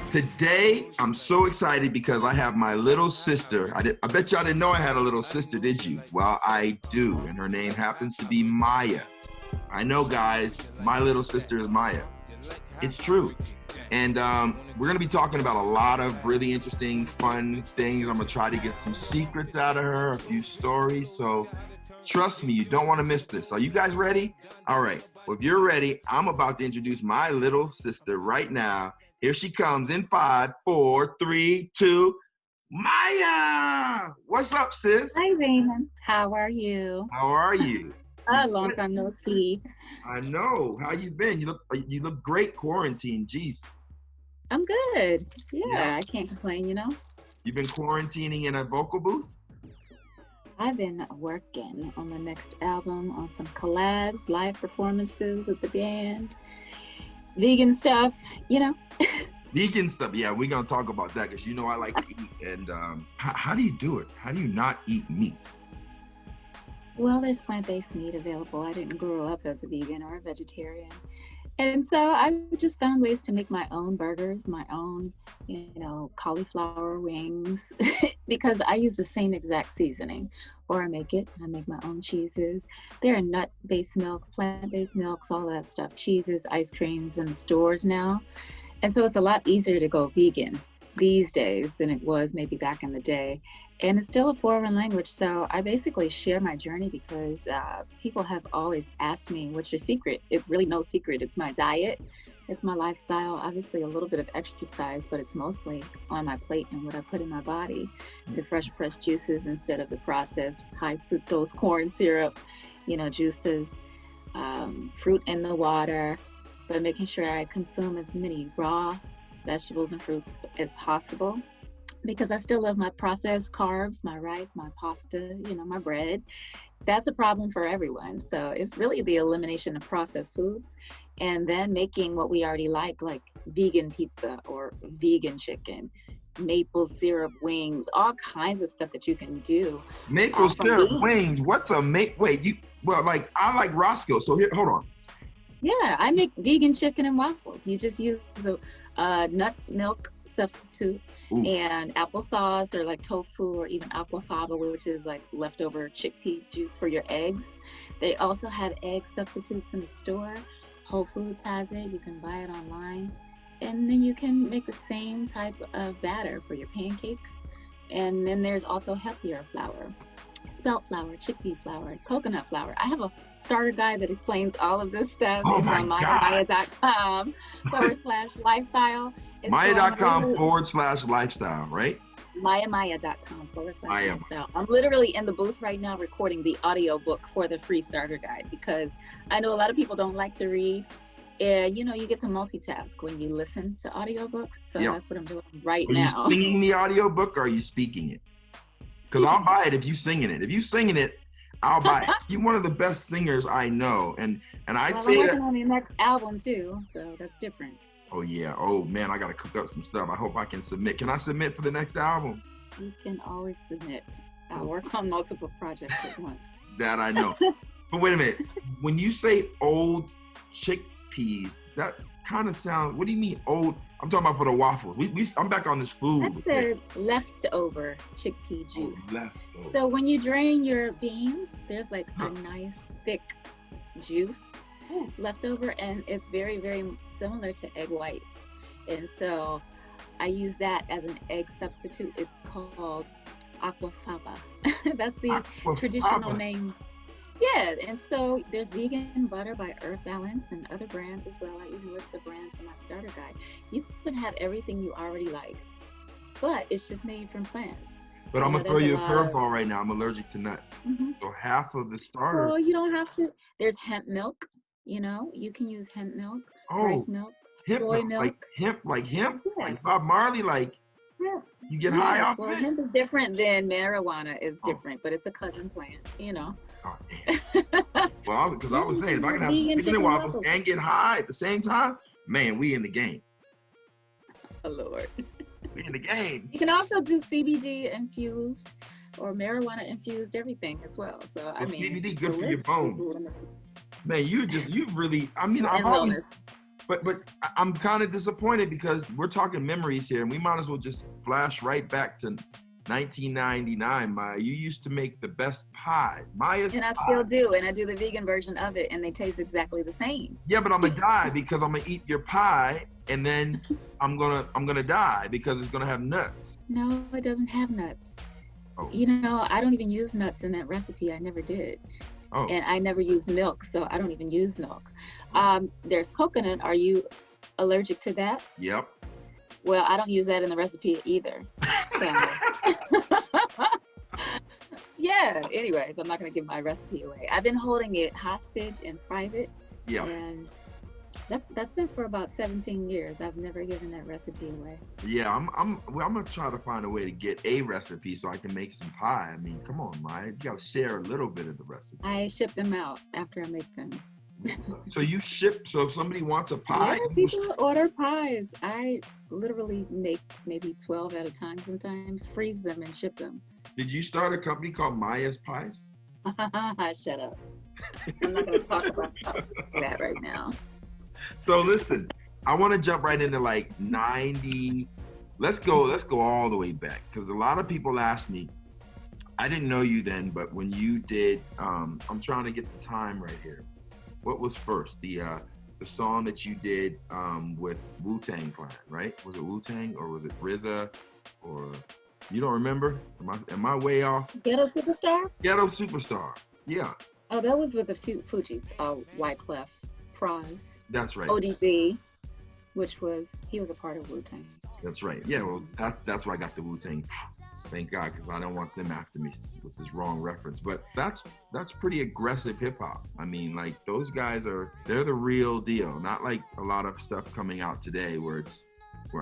Today, I'm so excited because I have my little sister. I bet y'all didn't know I had a little sister, did you? Well, I do, and her name happens to be Maya. I know, guys, my little sister is Maya. It's true. And we're going to be talking about a lot of really interesting, fun things. I'm going to try to get some secrets out of her, a few stories. So trust me, you don't want to miss this. Are you guys ready? All right. Well, if you're ready, I'm about to introduce my little sister right now. Here she comes in 5, 4, 3, 2. Maya! What's up, sis? Hi, Damon. How are you? How are you? A long time no see. I know. How you been? You look great quarantine. Jeez. I'm good. Yeah, I can't complain, you know. You've been quarantining in a vocal booth? I've been working on the next album, on some collabs, live performances with the band, vegan stuff, you know. Vegan stuff. Yeah, we're going to talk about that because you know I like to eat. And how do you do it? How do you not eat meat? Well, there's plant-based meat available. I didn't grow up as a vegan or a vegetarian. And so I just found ways to make my own burgers, my own, cauliflower wings, because I use the same exact seasoning. Or I make my own cheeses. There are nut-based milks, plant-based milks, all that stuff, cheeses, ice creams in the stores now. And so it's a lot easier to go vegan these days than it was maybe back in the day. And it's still a foreign language. So I basically share my journey because people have always asked me, what's your secret? It's really no secret. It's my diet. It's my lifestyle. Obviously a little bit of exercise, but it's mostly on my plate and what I put in my body. The fresh pressed juices instead of the processed high fructose corn syrup, juices, fruit in the water, but making sure I consume as many raw vegetables and fruits as possible. Because I still love my processed carbs, my rice, my pasta, my bread. That's a problem for everyone. So it's really the elimination of processed foods and then making what we already like vegan pizza or vegan chicken, maple syrup wings, all kinds of stuff that you can do. Maple syrup wings? What's a I like Roscoe. So here, hold on. Yeah, I make vegan chicken and waffles. You just use a nut milk substitute. Ooh. And applesauce or like tofu or even aquafaba, which is like leftover chickpea juice for your eggs. They also have egg substitutes in the store. Whole Foods has it. You can buy it online. And then you can make the same type of batter for your pancakes. And then there's also healthier flour. Spelt flour, chickpea flour, coconut flour. I have a starter guide that explains all of this stuff. Oh it's on Maya.com /lifestyle. Maya.com/lifestyle, right? Maya.com /lifestyle. I'm literally in the booth right now recording the audio book for the free starter guide because I know a lot of people don't like to read. And you get to multitask when you listen to audiobooks. So that's what I'm doing right now. Are you singing the audiobook or are you speaking it? Because I'll buy it if you're singing it. If you're singing it, I'll buy it. You're one of the best singers I know. And I'd say I'm working on the next album too, so that's different. Oh yeah. Oh man, I gotta cook up some stuff. I hope I can submit. Can I submit for the next album? You can always submit. I'll work on multiple projects at once. That I know. But wait a minute. When you say old chickpeas, that kind of sounds, what do you mean old? I'm talking about for the waffles. I'm back on this food. I said leftover chickpea juice. Oh, leftover. So when you drain your beans, there's like a nice thick juice left over, and it's very, very similar to egg whites. And so I use that as an egg substitute. It's called aquafaba. That's the traditional name. Yeah, and so there's vegan butter by Earth Balance and other brands as well. I even list the brands in my starter guide. You can have everything you already like, but it's just made from plants. But I'm going to throw you a curveball right now. I'm allergic to nuts. Mm-hmm. So half of the starter. Well, you don't have to. There's hemp milk. You can use hemp milk, rice milk, soy milk. Like hemp? Yeah. Like Bob Marley, you get high off Well, hemp is different than marijuana is different, but it's a cousin plant, Oh, damn. Well, because I was saying, if I can have chicken and waffles and get high at the same time, man, we in the game. Oh, Lord. We in the game. You can also do CBD infused or marijuana infused everything as well. So, I mean, CBD good for your bones. Man, you really, I'm kind of disappointed because we're talking memories here, and we might as well just flash right back to 1999. Maya, you used to make the best pie. Maya's And I pie. still do, and I do the vegan version of it, and they taste exactly the same. Yeah, but I'm gonna die because I'm gonna eat your pie, and then I'm gonna die because it's gonna have nuts. No, it doesn't have nuts. Oh. You know, I don't even use nuts in that recipe. I never did. Oh. And I never used milk, so I don't even use milk. There's coconut. Are you allergic to that? Yep. Well, I don't use that in the recipe either. So, yeah. Anyways, I'm not going to give my recipe away. I've been holding it hostage in private. Yeah. And that's been for about 17 years. I've never given that recipe away. Yeah, I'm gonna try to find a way to get a recipe so I can make some pie. I mean, come on, Maya, you gotta share a little bit of the recipe. I ship them out after I make them. So you ship. So if somebody wants a pie, Yeah, people order pies. I literally make maybe 12 at a time sometimes, freeze them and ship them. Did you start a company called Maya's Pies? Shut up. I'm not going to talk about that right now. So listen, I want to jump right into like 90. Let's go all the way back, because a lot of people ask me. I didn't know you then, but when you did, I'm trying to get the time right here. What was first? The song that you did with Wu-Tang Clan, right? Was it Wu-Tang or was it RZA? Or you don't remember? Am I way off? Ghetto Superstar? Ghetto Superstar. Yeah. Oh, that was with the Fugees. Wyclef, Pras. That's right. ODB, he was a part of Wu-Tang. That's right. Yeah, well, that's where I got the Wu-Tang. Thank God, because I don't want them after me with this wrong reference. But that's pretty aggressive hip hop. I mean, like those guys they're the real deal. Not like a lot of stuff coming out today where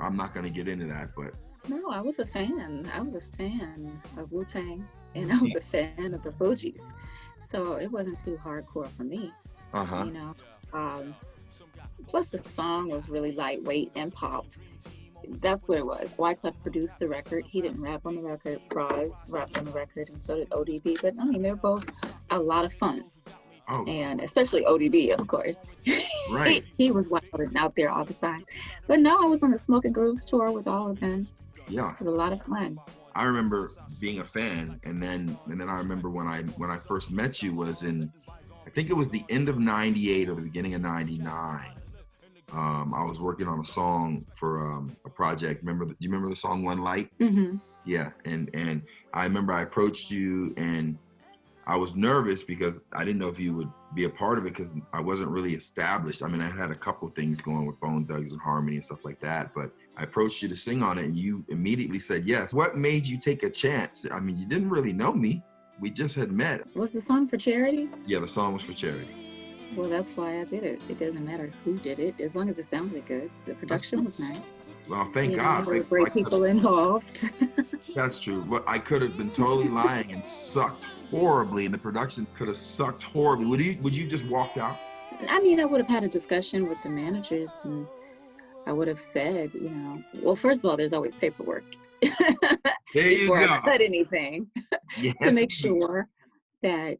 I'm not gonna get into that, but no, I was a fan. I was a fan of Wu-Tang, and I was a fan of the Fugees. So it wasn't too hardcore for me. Uh-huh. You know. Plus the song was really lightweight and pop. That's what it was. Wyclef produced the record. He didn't rap on the record. Pras rapped on the record, and so did ODB. But I mean, they're both a lot of fun. Oh. And especially ODB, of course. Right. he was wild and out there all the time. But no, I was on the Smoke and Grooves tour with all of them. Yeah. It was a lot of fun. I remember being a fan, and then I remember when I first met you was in, I think it was the end of '98 or the beginning of '99. I was working on a song for a project. Do you remember the song One Light? Mm-hmm. Yeah, and I remember I approached you, and I was nervous because I didn't know if you would be a part of it because I wasn't really established. I mean, I had a couple things going with Bone Thugs and Harmony and stuff like that, but I approached you to sing on it, and you immediately said yes. What made you take a chance? I mean, you didn't really know me. We just had met. Was the song for charity? Yeah, the song was for charity. Well, that's why I did it. It doesn't matter who did it, as long as it sounded good. The production was nice. Well, thank God. There were great people involved. That's true. But I could have been totally lying and sucked horribly, and the production could have sucked horribly. Would you just walked out? I mean, I would have had a discussion with the managers, and I would have said, well, first of all, there's always paperwork. There you before go. I cut anything. Yes. To make sure that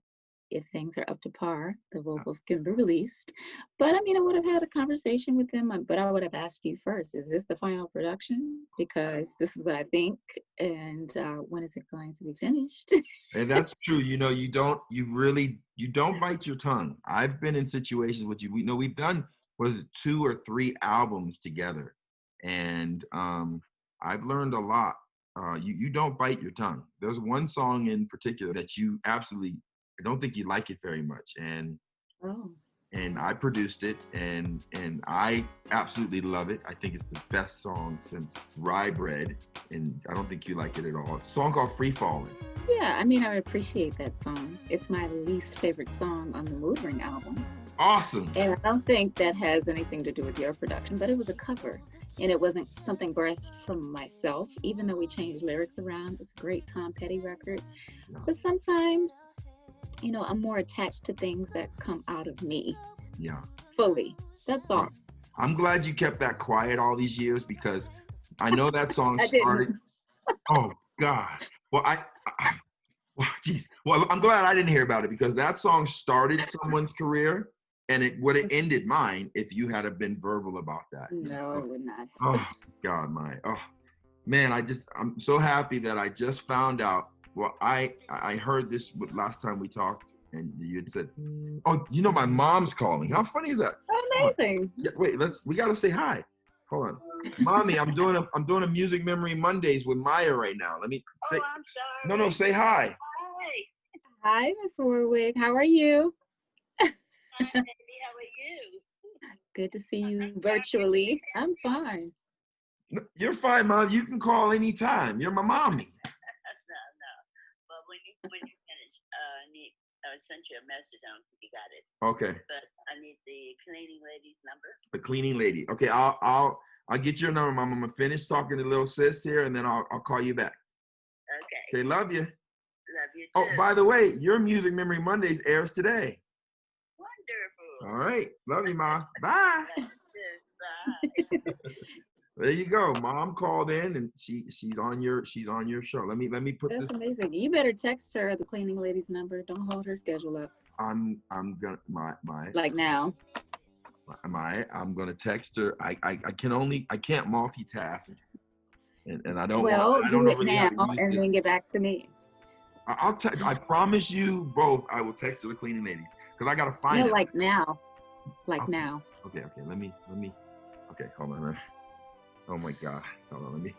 if things are up to par, the vocals can be released. But I mean, I would have had a conversation with them, but I would have asked you first, is this the final production? Because this is what I think, and when is it going to be finished? And that's true. You don't bite your tongue. I've been in situations with you. We've done, 2 or 3 albums together, and I've learned a lot. You don't bite your tongue. There's one song in particular that you absolutely, I don't think you like it very much, and I produced it, and I absolutely love it. I think it's the best song since Rye Bread, and I don't think you like it at all. It's a song called Free Fallin'. Yeah, I mean, I appreciate that song. It's my least favorite song on the Mood Ring album. Awesome. And I don't think that has anything to do with your production, but it was a cover. And it wasn't something birthed from myself, even though we changed lyrics around. It's a great Tom Petty record. Yeah. But sometimes, I'm more attached to things that come out of me. Yeah. Fully. That's all. I'm glad you kept that quiet all these years, because I know that song started. Oh, God. Well, geez. Well, I'm glad I didn't hear about it, because that song started someone's career, And it would have ended mine if you had have been verbal about that. No, it would not. Oh God, man, I'm so happy that I just found out. Well, I heard this last time we talked, and you had said, "Oh, you know, my mom's calling." How funny is that? Amazing. Yeah, wait, we gotta say hi. Hold on, Mommy. I'm doing a Music Memory Mondays with Maya right now. Let me say. I'm sorry. No, say hi. Hi. Hi, Miss Warwick. How are you? Hi, baby. How are you? Good to see you virtually. I'm fine. No, you're fine, Mom. You can call anytime. You're my mommy. No. But when you finish, I sent you a message. I don't think you got it. Okay. But I need the cleaning lady's number. The cleaning lady. Okay, I'll get your number, Mom. I'm gonna finish talking to little sis here, and then I'll call you back. Okay. Okay, love you. Love you too. Oh, by the way, your Music Memory Mondays airs today. Wonderful. All right, love you, Ma. Bye. Love you too. Bye. There you go. Mom called in, and she's on your show. Let me put That's this. amazing. You better text her the cleaning lady's number. Don't hold her schedule up. I'm gonna Like now. I'm gonna text her. I can't multitask, and I don't. Well, I don't do know it really now how to use and this. then get back to me. I promise you both. I will text the cleaning ladies because I gotta find No, it. like now. Like Okay. now. Okay. Let me. Okay, hold on. Oh my God. Hold on. Let me.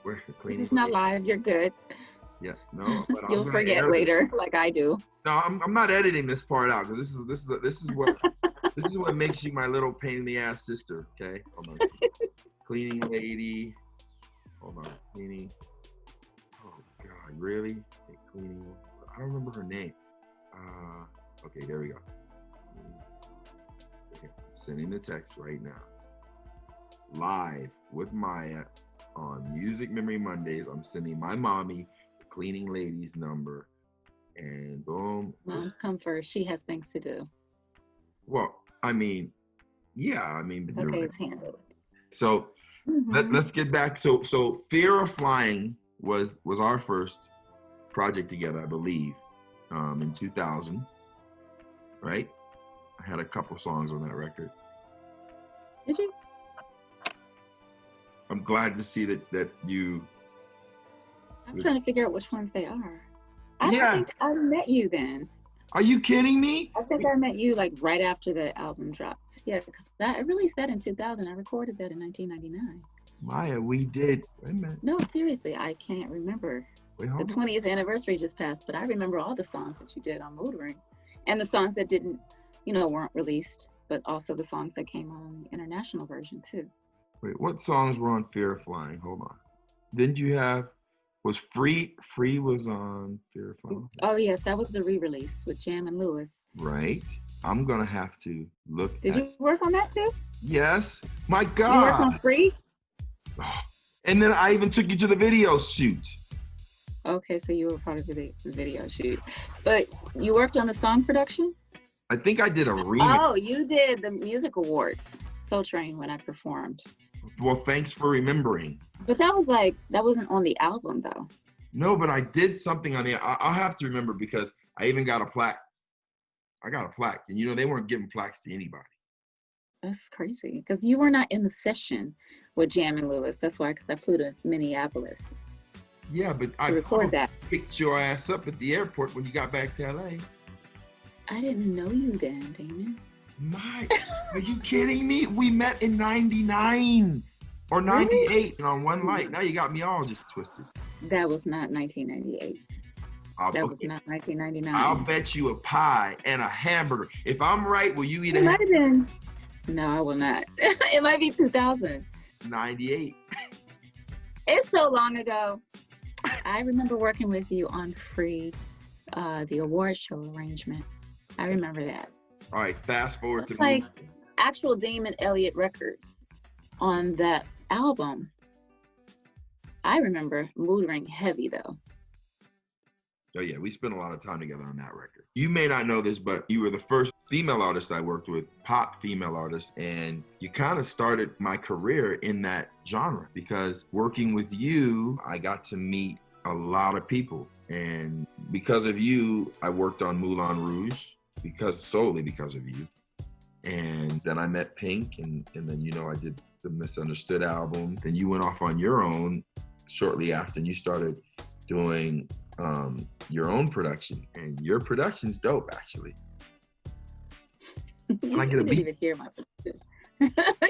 Where's the This cleaning? is not lady? live. You're good. Yeah. No. But I'm You'll gonna forget air this. later, like I do. No, I'm not editing this part out because this is what makes you my little pain in the ass sister. Okay. Hold on. Cleaning lady. Hold on. Cleaning. Oh God, really? Okay, cleaning. I don't remember her name. Okay, there we go. Okay, sending the text right now. Live with Maya on Music Memory Mondays. I'm sending my mommy the cleaning lady's number, and boom. Moms come first. She has things to do. Well, I mean, yeah, I mean. You're Okay, right. it's handled. So let's get back. So Fear of Flying was our first project together, I believe, in 2000. Right? I had a couple songs on that record. Did you? I'm glad to see that you. I'm trying to figure out which ones they are. I Yeah. don't think I met you then. Are you kidding me? I think I met you like right after the album dropped. Yeah, because I released that in 2000. I recorded that in 1999. Maya, we did. Wait a minute. No, seriously, I can't remember. Wait, The hold on. 20th anniversary just passed, but I remember all the songs that you did on Mood Ring. And the songs that didn't, weren't released, but also the songs that came on the international version too. Wait, what songs were on Fear of Flying? Hold on. Didn't you have? Was Free was on Fear of Flying? Oh yes, that was the re-release with Jam and Lewis. Right. I'm gonna have to look. Did you work on that too? Yes. My You worked God. on Free? And then I even took you to the video shoot. Okay, so you were part of the video shoot. But you worked on the song production? I think I did a remix. Oh, you did the music awards, Soul Train, when I performed. Well, thanks for remembering. But that wasn't on the album though. No, but I did something on the. I'll have to remember because I even got a plaque. I got a plaque, and they weren't giving plaques to anybody. That's crazy because you were not in the session with Jam and Lewis. That's why, because I flew to Minneapolis Yeah, but to record that. Picked your ass up at the airport when you got back to LA. I didn't know you then, Damon. Are you kidding me? We met in 99 or 98 on One Light. Now you got me all just twisted. That was not 1998. That was not 1999. I'll bet you a pie and a hamburger. If I'm right, will you eat It a might have been. No, I will not. It might be 2000. 98. It's so long ago. I remember working with you on Free, the award show arrangement. I remember that. All right, fast forward to Like me. actual Damon Elliott records on that album. I remember Mood Ring heavy though. Oh yeah, we spent a lot of time together on that record. You may not know this, but you were the first female artist I worked with, pop female artist, and you kind of started my career in that genre because working with you, I got to meet a lot of people. And because of you, I worked on Moulin Rouge, solely because of you. And then I met Pink, and then, you know, I did the Misunderstood album. Then you went off on your own shortly after, and you started doing your own production. And your production's dope, actually. Can I get a beat? You didn't even hear my production.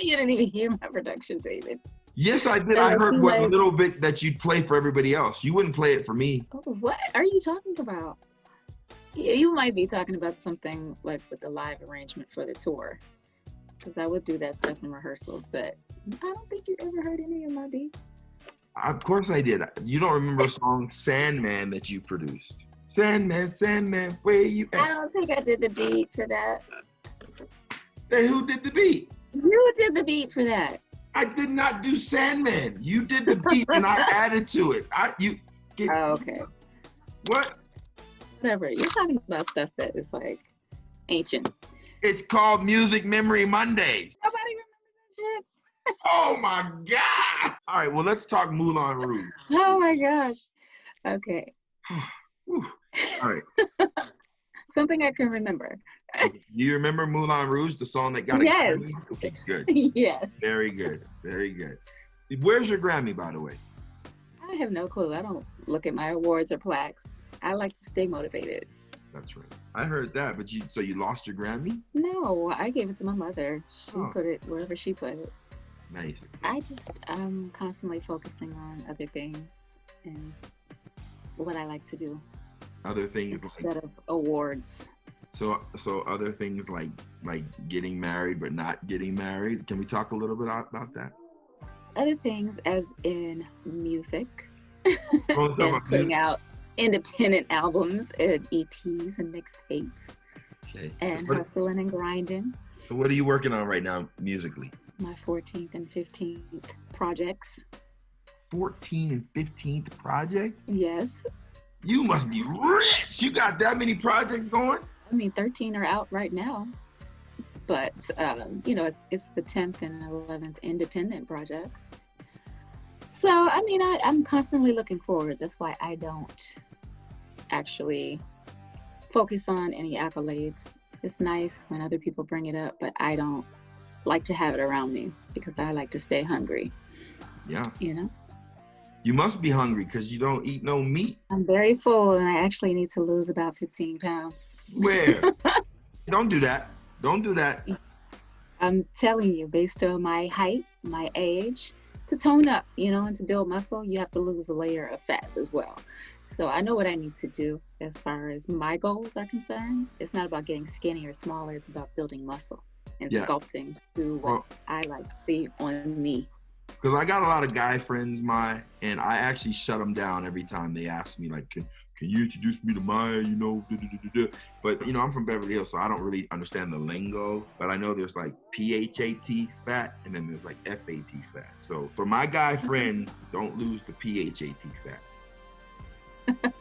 You didn't even hear my production, David. Yes, I did. I heard what little bit that you'd play for everybody else. You wouldn't play it for me. Oh, what are you talking about? You might be talking about something like with the live arrangement for the tour, because I would do that stuff in rehearsal, but I don't think you ever heard any of my beats. Of course I did. You don't remember a song, Sandman, that you produced? Sandman, Sandman, where you at? I don't think I did the beat for that. Hey, who did the beat? You did the beat for that. I did not do Sandman. You did the beat and I added to it. Oh, okay. What? Whatever. You're talking about stuff that is like ancient. It's called Music Memory Mondays. Nobody remembers that shit. Oh my God. All right, well, let's talk Moulin Rouge. Oh my gosh. Okay. All right. Something I can remember. Do you remember Moulin Rouge, the song that got a Yes. Grammy? Okay, good. Yes. Very good. Very good. Where's your Grammy, by the way? I have no clue. I don't look at my awards or plaques. I like to stay motivated. That's right. I heard that, but so you lost your Grammy? No, I gave it to my mother. She put it wherever she put it. Nice. I'm constantly focusing on other things and what I like to do. Other things instead of awards. So other things like getting married but not getting married. Can we talk a little bit about that? Other things as in music. Oh, and putting out independent albums and EPs and mixtapes. Okay. And hustling and grinding. So what are you working on right now musically? My 14th and 15th projects. 14th and 15th project? Yes. You must be rich. You got that many projects going? I mean, 13 are out right now. But, you know, it's the 10th and 11th independent projects. So, I mean, I'm constantly looking forward. That's why I don't actually focus on any accolades. It's nice when other people bring it up, but I don't like to have it around me because I like to stay hungry. Yeah. You know? You must be hungry because you don't eat no meat. I'm very full and I actually need to lose about 15 pounds. Where? Don't do that. Don't do that. I'm telling you, based on my height, my age, to tone up, you know, and to build muscle, you have to lose a layer of fat as well. So I know what I need to do as far as my goals are concerned. It's not about getting skinny or smaller. It's about building muscle and sculpting to what I like to see on me. Because I got a lot of guy friends, and I actually shut them down every time they ask me, like, can you introduce me to Maya, you know, But, you know, I'm from Beverly Hills, so I don't really understand the lingo. But I know there's like PHAT fat, and then there's like FAT fat. So for my guy friends, don't lose the PHAT fat.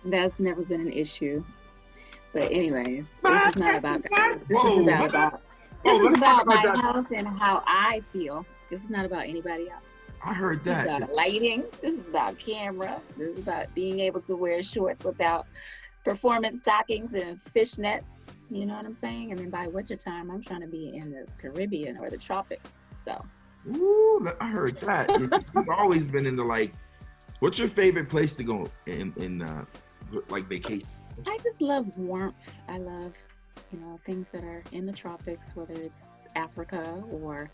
That's never been an issue. But anyways, this is not about guys. This is about my health and how I feel. This is not about anybody else. I heard that. This is about lighting. This is about camera. This is about being able to wear shorts without performance stockings and fishnets. You know what I'm saying? And then by wintertime, I'm trying to be in the Caribbean or the tropics. So. Ooh, I heard that. You've always been into like, what's your favorite place to go in like vacation? I just love warmth. I love, you know, things that are in the tropics, whether it's Africa or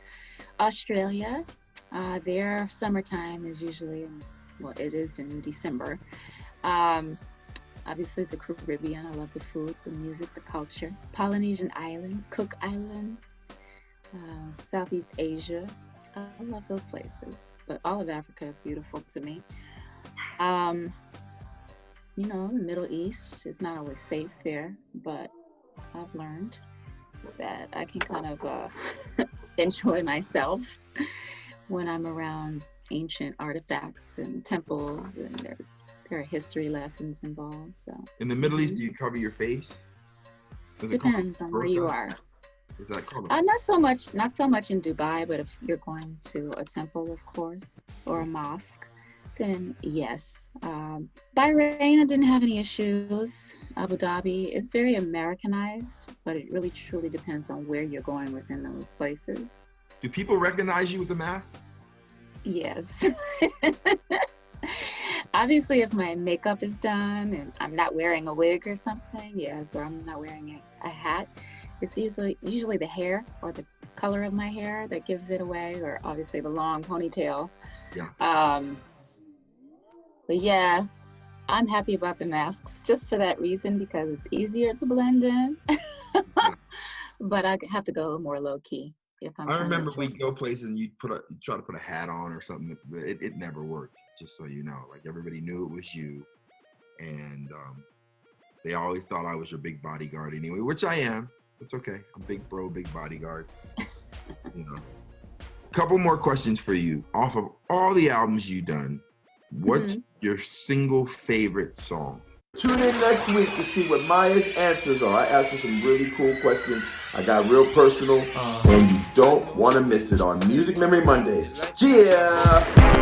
Australia. Their summertime is usually it is in December. Obviously the Caribbean, I love the food, the music, the culture. Polynesian islands, Cook Islands, Southeast Asia. I love those places, but all of Africa is beautiful to me. You know, the Middle East is not always safe there, but I've learned that I can kind of enjoy myself when I'm around ancient artifacts and temples, and there are history lessons involved. So in the Middle East, do you cover your face? Depends on where you are. Is that called? Not so much in Dubai, but if you're going to a temple, of course, or a mosque, then yes. Bahrain, I didn't have any issues. Abu Dhabi, it's very Americanized, but it really truly depends on where you're going within those places. Do people recognize you with the mask? Yes. Obviously, if my makeup is done and I'm not wearing a wig or something, yes, or I'm not wearing a hat, it's usually the hair or the color of my hair that gives it away, or obviously the long ponytail. Yeah. But yeah, I'm happy about the masks just for that reason, because it's easier to blend in. But I have to go more low key if I'm. I remember we'd go places and you try to put a hat on or something, but it never worked. Just so you know, like everybody knew it was you, and they always thought I was your big bodyguard anyway, which I am. It's okay. I'm big bro, big bodyguard. You know. Couple more questions for you. Off of all the albums you've done, what's your single favorite song? Tune in next week to see what Maya's answers are. I asked her some really cool questions. I got real personal, and you don't want to miss it on Music Memory Mondays. Yeah.